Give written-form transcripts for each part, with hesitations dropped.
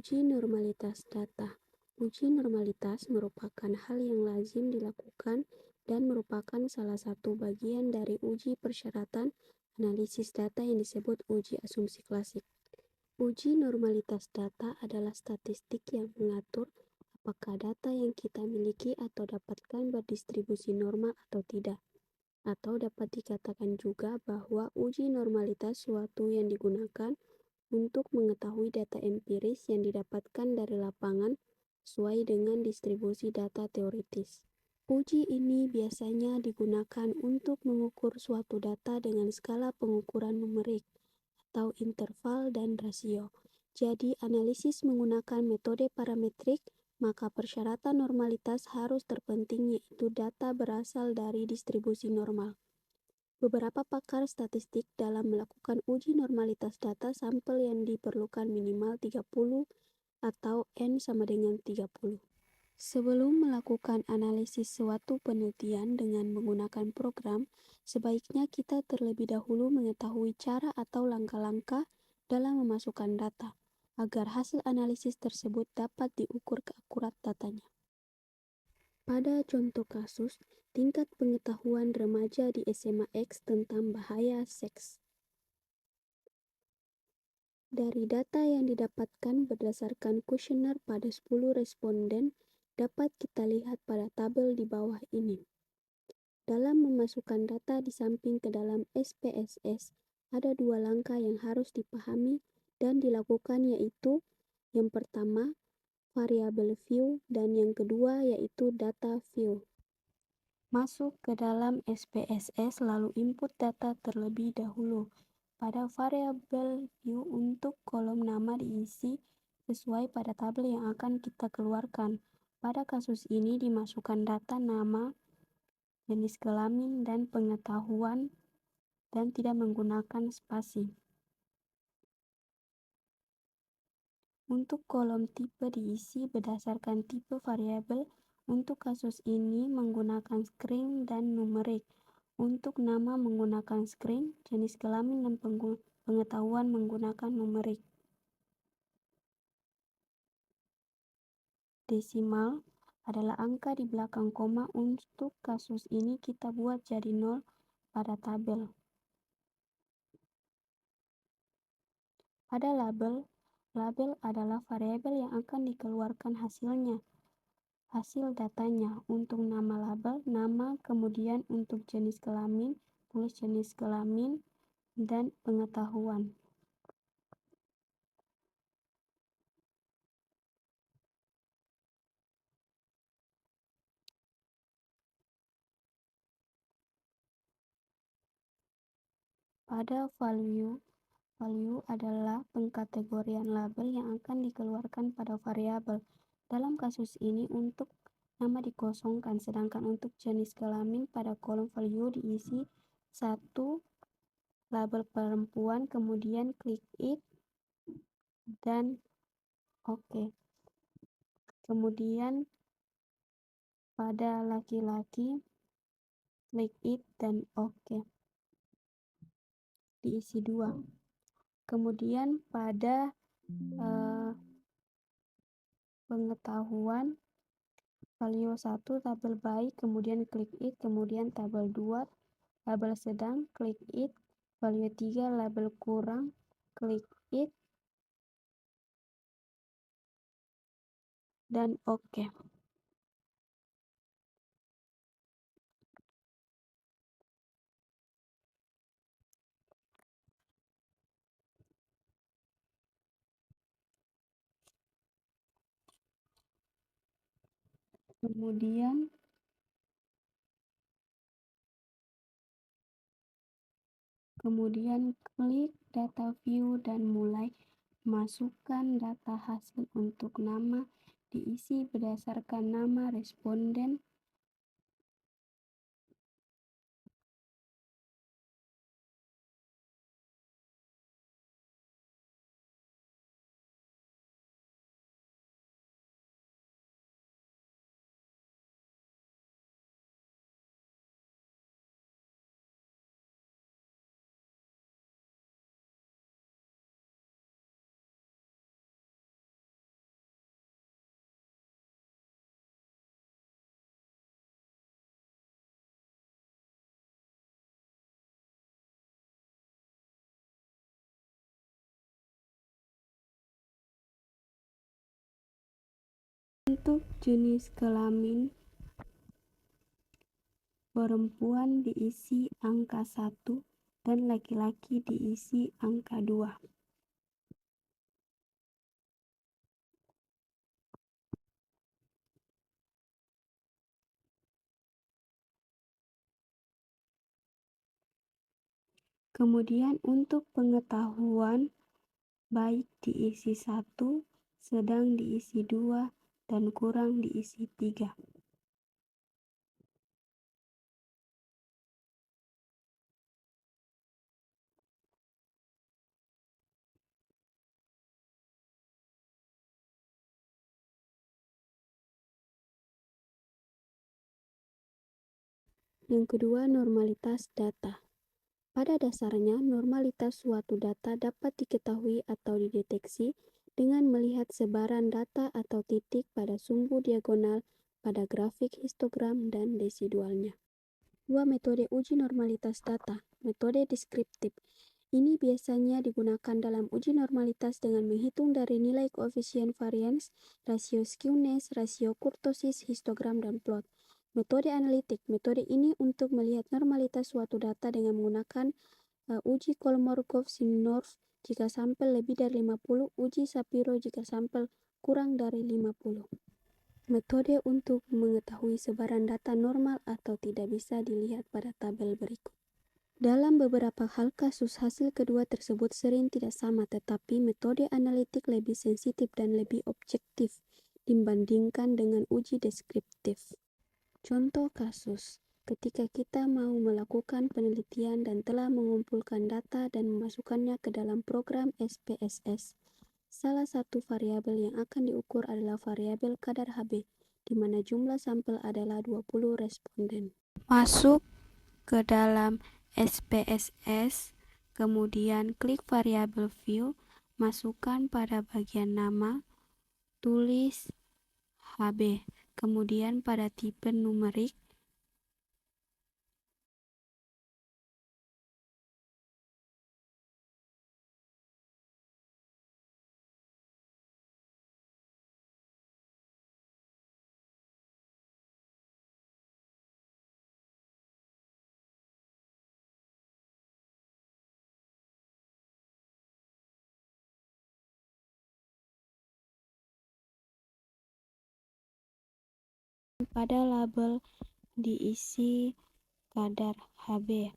Uji normalitas data. Uji normalitas merupakan hal yang lazim dilakukan dan merupakan salah satu bagian dari uji persyaratan analisis data yang disebut uji asumsi klasik. Uji normalitas data adalah statistik yang mengatur apakah data yang kita miliki atau dapatkan berdistribusi normal atau tidak. Atau dapat dikatakan juga bahwa uji normalitas suatu yang digunakan untuk mengetahui data empiris yang didapatkan dari lapangan sesuai dengan distribusi data teoritis. Uji ini biasanya digunakan untuk mengukur suatu data dengan skala pengukuran numerik atau interval dan rasio. Jadi, analisis menggunakan metode parametrik, maka persyaratan normalitas harus terpenting yaitu data berasal dari distribusi normal. Beberapa pakar statistik dalam melakukan uji normalitas data sampel yang diperlukan minimal 30 atau N sama dengan 30. Sebelum melakukan analisis suatu penelitian dengan menggunakan program, sebaiknya kita terlebih dahulu mengetahui cara atau langkah-langkah dalam memasukkan data, agar hasil analisis tersebut dapat diukur keakurat datanya. Pada contoh kasus, tingkat pengetahuan remaja di SMA X tentang bahaya seks. Dari data yang didapatkan berdasarkan kuesioner pada 10 responden, dapat kita lihat pada tabel di bawah ini. Dalam memasukkan data di samping ke dalam SPSS, ada dua langkah yang harus dipahami dan dilakukan yaitu, yang pertama, variable view, dan yang kedua yaitu data view. Masuk ke dalam SPSS lalu input data terlebih dahulu. Pada variable view untuk kolom nama diisi sesuai pada tabel yang akan kita keluarkan. Pada kasus ini dimasukkan data nama, jenis kelamin, dan pengetahuan dan tidak menggunakan spasi. Untuk kolom tipe diisi berdasarkan tipe variabel. Untuk kasus ini menggunakan string dan numerik. Untuk nama menggunakan string, jenis kelamin dan pengetahuan menggunakan numerik. Desimal adalah angka di belakang koma. Untuk kasus ini kita buat jadi 0 pada tabel. Pada label adalah variabel yang akan dikeluarkan hasil datanya. Untuk nama label, nama, kemudian untuk jenis kelamin, tulis jenis kelamin, dan pengetahuan. Pada value adalah pengkategorian label yang akan dikeluarkan pada variabel. Dalam kasus ini untuk nama dikosongkan, sedangkan untuk jenis kelamin pada kolom value diisi satu label perempuan, kemudian klik it dan oke. Kemudian pada laki-laki klik it dan oke. Diisi 2. Kemudian pada pengetahuan value 1 tabel baik, kemudian klik it, kemudian tabel 2 label sedang, klik it, value 3 label kurang, klik it, dan oke. Kemudian klik data view dan mulai masukkan data hasil. Untuk nama diisi berdasarkan nama responden, Untuk jenis kelamin perempuan diisi angka 1 dan laki-laki diisi angka 2. Kemudian untuk pengetahuan, baik diisi 1, sedang diisi 2, dan kurang diisi 3. Yang kedua, normalitas data. Pada dasarnya, normalitas suatu data dapat diketahui atau dideteksi dengan melihat sebaran data atau titik pada sumbu diagonal pada grafik histogram dan residualnya. Dua metode uji normalitas data. Metode deskriptif. Ini biasanya digunakan dalam uji normalitas dengan menghitung dari nilai koefisien varians, rasio skewness, rasio kurtosis, histogram, dan plot. Metode analitik. Metode ini untuk melihat normalitas suatu data dengan menggunakan uji Kolmogorov-Smirnov jika sampel lebih dari 50, uji Shapiro jika sampel kurang dari 50. Metode untuk mengetahui sebaran data normal atau tidak bisa dilihat pada tabel berikut. Dalam beberapa hal kasus, hasil kedua tersebut sering tidak sama, tetapi metode analitik lebih sensitif dan lebih objektif dibandingkan dengan uji deskriptif. Contoh kasus, ketika kita mau melakukan penelitian dan telah mengumpulkan data dan memasukkannya ke dalam program SPSS, salah satu variabel yang akan diukur adalah variabel kadar Hb, di mana jumlah sampel adalah 20 responden. Masuk ke dalam SPSS, kemudian klik variabel view, masukkan pada bagian nama, tulis Hb. Kemudian pada tipe numerik, pada label diisi kadar Hb.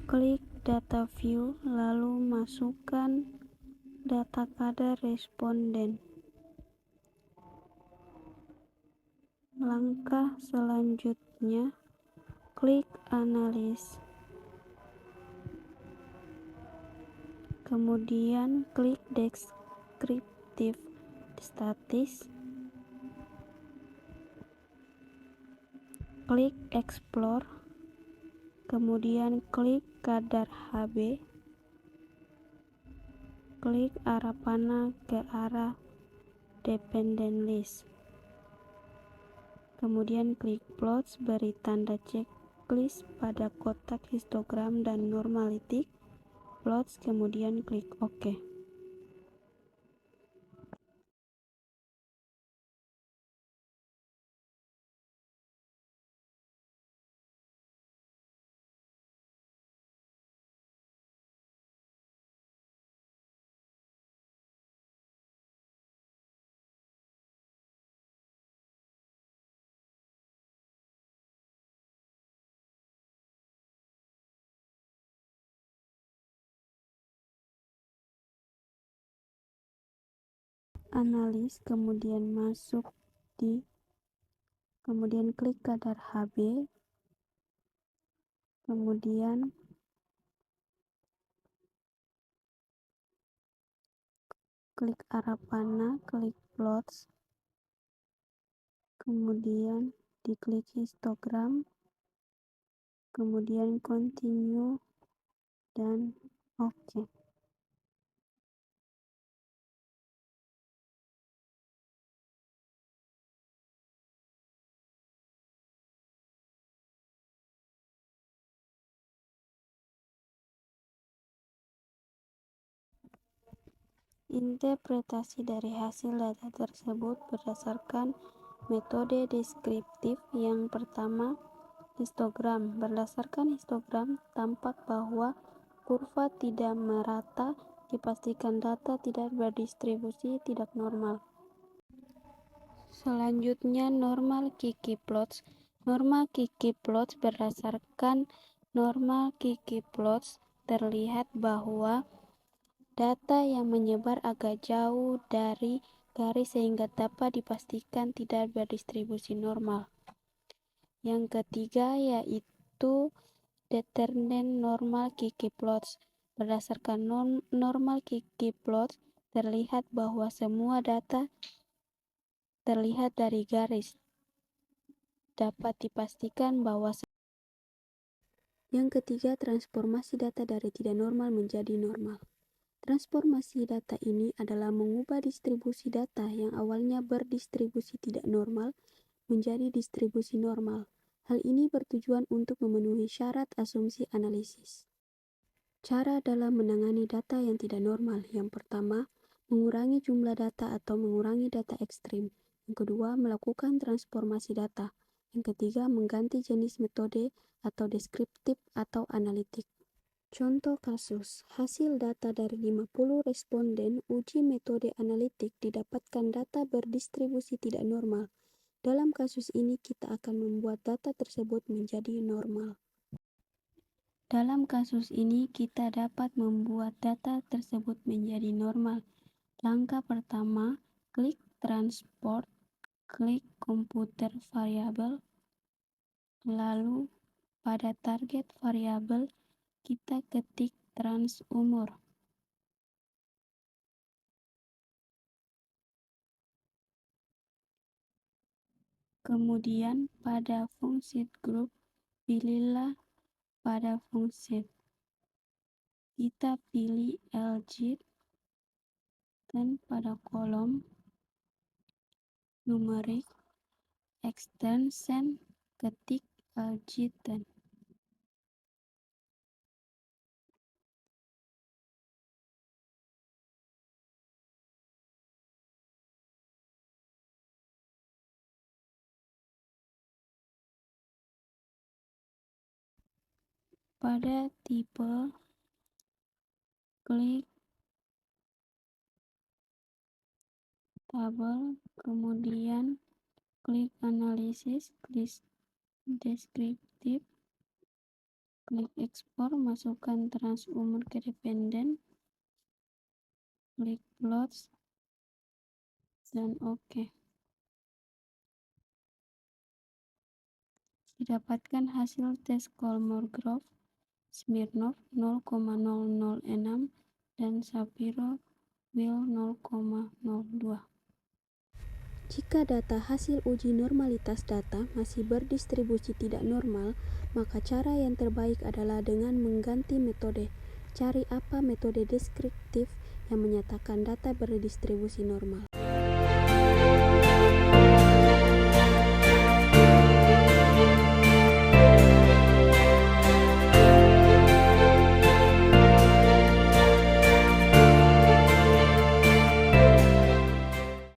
Klik data view, lalu masukkan data kadar responden. Langkah selanjutnya, klik analis. Kemudian klik deskriptif statis. Klik explore. Kemudian klik kadar Hb. Klik arah panah ke arah dependent list. Kemudian klik plots, beri tanda checklist pada kotak histogram dan normalitik plots, kemudian klik OK. Analis, kemudian kemudian klik kadar Hb, kemudian klik arah panah, klik plots, kemudian diklik histogram, kemudian continue dan OK. Interpretasi dari hasil data tersebut berdasarkan metode deskriptif. Yang pertama, histogram. Berdasarkan histogram, tampak bahwa kurva tidak merata, dipastikan data tidak berdistribusi tidak normal. Selanjutnya, normal Kiki plots. Normal Kiki plots. Berdasarkan normal Kiki plots, terlihat bahwa data yang menyebar agak jauh dari garis sehingga dapat dipastikan tidak berdistribusi normal. Yang ketiga yaitu determinant normal Kiki plots. Berdasarkan normal Kiki plots, terlihat bahwa semua data terlihat dari garis. Dapat dipastikan bahwa yang ketiga, transformasi data dari tidak normal menjadi normal. Transformasi data ini adalah mengubah distribusi data yang awalnya berdistribusi tidak normal menjadi distribusi normal. Hal ini bertujuan untuk memenuhi syarat asumsi analisis. Cara dalam menangani data yang tidak normal. Yang pertama, mengurangi jumlah data atau mengurangi data ekstrim. Yang kedua, melakukan transformasi data. Yang ketiga, mengganti jenis metode atau deskriptif atau analitik. Contoh kasus, hasil data dari 50 responden uji metode analitik didapatkan data berdistribusi tidak normal. Dalam kasus ini kita akan membuat data tersebut menjadi normal. Dalam kasus ini kita dapat membuat data tersebut menjadi normal. Langkah pertama, klik transport, klik komputer variabel, lalu pada target variabel kita ketik trans umur. Kemudian pada fungsi group, pilihlah pada fungsi. Kita pilih LG dan pada kolom numerik extension ketik LG dan pada tipe klik tabel, kemudian klik analisis, klik deskriptif, klik ekspor, masukkan trans umur ke dependen, klik plots dan oke. Didapatkan hasil tes Kolmogorov, Smirnov 0,006 dan Shapiro Wilk 0,02. Jika data hasil uji normalitas data masih berdistribusi tidak normal, maka cara yang terbaik adalah dengan mengganti metode. Cari apa metode deskriptif yang menyatakan data berdistribusi normal.